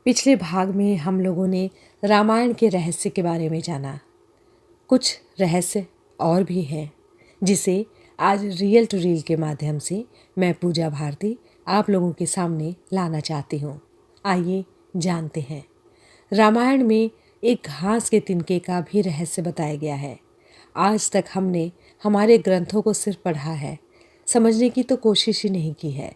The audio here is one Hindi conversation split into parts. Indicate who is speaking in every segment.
Speaker 1: पिछले भाग में हम लोगों ने रामायण के रहस्य के बारे में जाना। कुछ रहस्य और भी हैं जिसे आज रियल टू रील के माध्यम से मैं पूजा भारती आप लोगों के सामने लाना चाहती हूँ। आइए जानते हैं। रामायण में एक घास के तिनके का भी रहस्य बताया गया है। आज तक हमने हमारे ग्रंथों को सिर्फ पढ़ा है, समझने की तो कोशिश ही नहीं की है।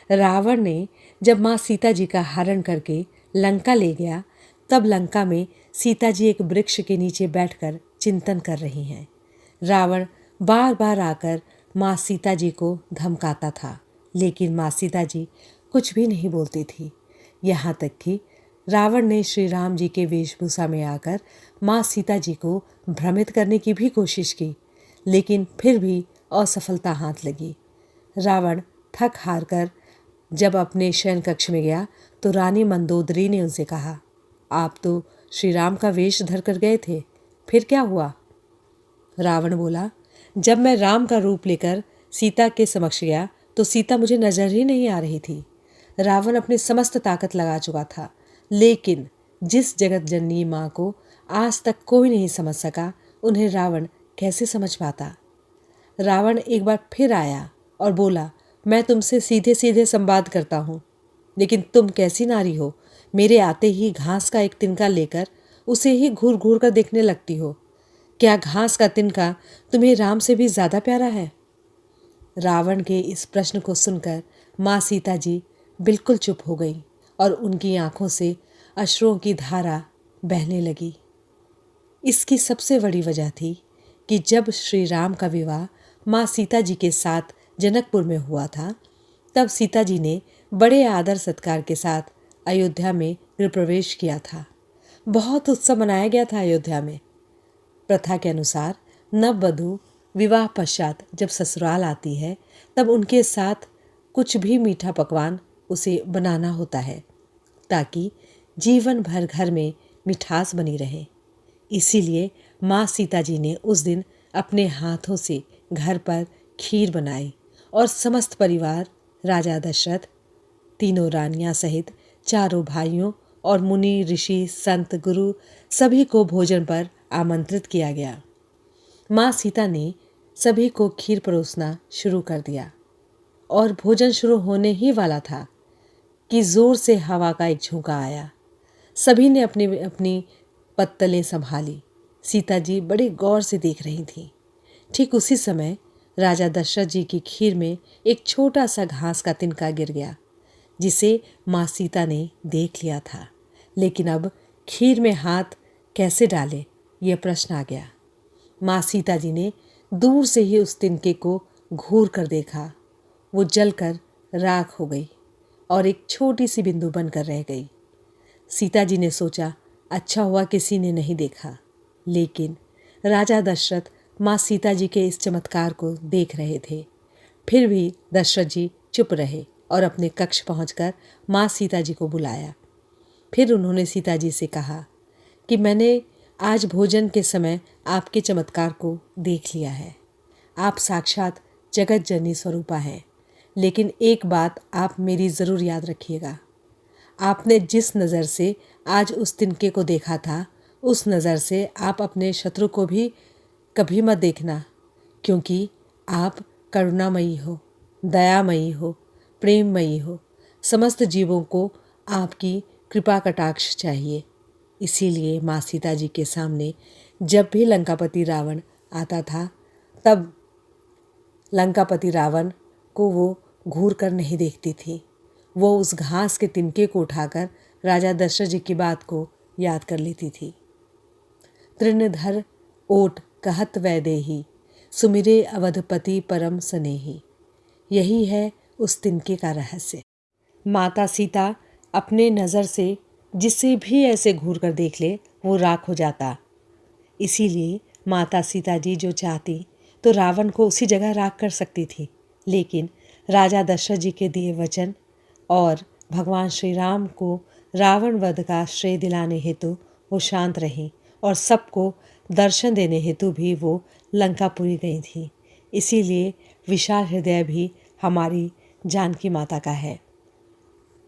Speaker 1: रावण ने जब माँ सीता जी का हरण करके लंका ले गया, तब लंका में सीता जी एक वृक्ष के नीचे बैठकर चिंतन कर रही हैं। रावण बार बार आकर माँ सीता जी को धमकाता था, लेकिन माँ सीता जी कुछ भी नहीं बोलती थी। यहाँ तक कि रावण ने श्री राम जी के वेशभूषा में आकर माँ सीता जी को भ्रमित करने की भी कोशिश की, लेकिन फिर भी असफलता हाथ लगी। रावण थक हार कर जब अपने शयन कक्ष में गया तो रानी मंदोदरी ने उनसे कहा, आप तो श्री राम का वेश धर कर गए थे, फिर क्या हुआ? रावण बोला, जब मैं राम का रूप लेकर सीता के समक्ष गया तो सीता मुझे नजर ही नहीं आ रही थी। रावण अपनी समस्त ताकत लगा चुका था, लेकिन जिस जगत जननी माँ को आज तक कोई नहीं समझ सका, उन्हें रावण कैसे समझ पाता? रावण एक बार फिर आया और बोला, मैं तुमसे सीधे सीधे संवाद करता हूँ, लेकिन तुम कैसी नारी हो, मेरे आते ही घास का एक तिनका लेकर उसे ही घूर घूर कर देखने लगती हो। क्या घास का तिनका तुम्हें राम से भी ज्यादा प्यारा है? रावण के इस प्रश्न को सुनकर माँ सीता जी बिल्कुल चुप हो गई और उनकी आंखों से अश्रुओं की धारा बहने लगी। इसकी सबसे बड़ी वजह थी कि जब श्री राम का विवाह माँ सीता जी के साथ जनकपुर में हुआ था, तब सीता जी ने बड़े आदर सत्कार के साथ अयोध्या में गृह प्रवेश किया था। बहुत उत्सव मनाया गया था अयोध्या में। प्रथा के अनुसार नववधु विवाह पश्चात जब ससुराल आती है, तब उनके साथ कुछ भी मीठा पकवान उसे बनाना होता है, ताकि जीवन भर घर में मिठास बनी रहे। इसीलिए माँ सीता जी ने उस दिन अपने हाथों से घर पर खीर बनाई और समस्त परिवार, राजा दशरथ, तीनों रानियां सहित चारों भाइयों और मुनि, ऋषि, संत, गुरु सभी को भोजन पर आमंत्रित किया गया। माँ सीता ने सभी को खीर परोसना शुरू कर दिया और भोजन शुरू होने ही वाला था कि जोर से हवा का एक झोंका आया। सभी ने अपनी अपनी पत्तलें संभाली। सीता जी बड़ी गौर से देख रही थीं। ठीक उसी समय राजा दशरथ जी की खीर में एक छोटा सा घास का तिनका गिर गया, जिसे माँ सीता ने देख लिया था, लेकिन अब खीर में हाथ कैसे डाले, यह प्रश्न आ गया। माँ सीता जी ने दूर से ही उस तिनके को घूर कर देखा। वो जलकर राख हो गई और एक छोटी सी बिंदु बनकर रह गई। सीता जी ने सोचा, अच्छा हुआ किसी ने नहीं देखा, लेकिन राजा दशरथ माँ सीता जी के इस चमत्कार को देख रहे थे। फिर भी दशरथ जी चुप रहे और अपने कक्ष पहुंचकर माँ सीता जी को बुलाया। फिर उन्होंने सीता जी से कहा कि मैंने आज भोजन के समय आपके चमत्कार को देख लिया है। आप साक्षात जगत जननी स्वरूपा हैं, लेकिन एक बात आप मेरी ज़रूर याद रखिएगा। आपने जिस नज़र से आज उस तिनके को देखा था, उस नज़र से आप अपने शत्रु को भी कभी मत देखना, क्योंकि आप करुणामयी हो, दयामयी हो, प्रेममयी हो। समस्त जीवों को आपकी कृपा कटाक्ष चाहिए। इसीलिए माँ सीता जी के सामने जब भी लंकापति रावण आता था, तब लंकापति रावण को वो घूर कर नहीं देखती थी। वो उस घास के तिनके को उठाकर राजा दशरथ जी की बात को याद कर लेती थी। तृणधर ओट कहत वैदेही, सुमिरे अवधपति परम स्नेही। यही है उस तिनके का रहस्य। माता सीता अपने नज़र से जिसे भी ऐसे घूर कर देख ले, वो राख हो जाता। इसीलिए माता सीता जी जो चाहती तो रावण को उसी जगह राख कर सकती थी, लेकिन राजा दशरथ जी के दिए वचन और भगवान श्री राम को रावण वध का श्रेय दिलाने हेतु वो शांत रहीं और सबको दर्शन देने हेतु भी वो लंकापुरी गई थी। इसीलिए विशाल हृदय भी हमारी जानकी माता का है।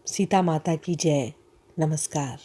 Speaker 1: सीता माता की जय। नमस्कार।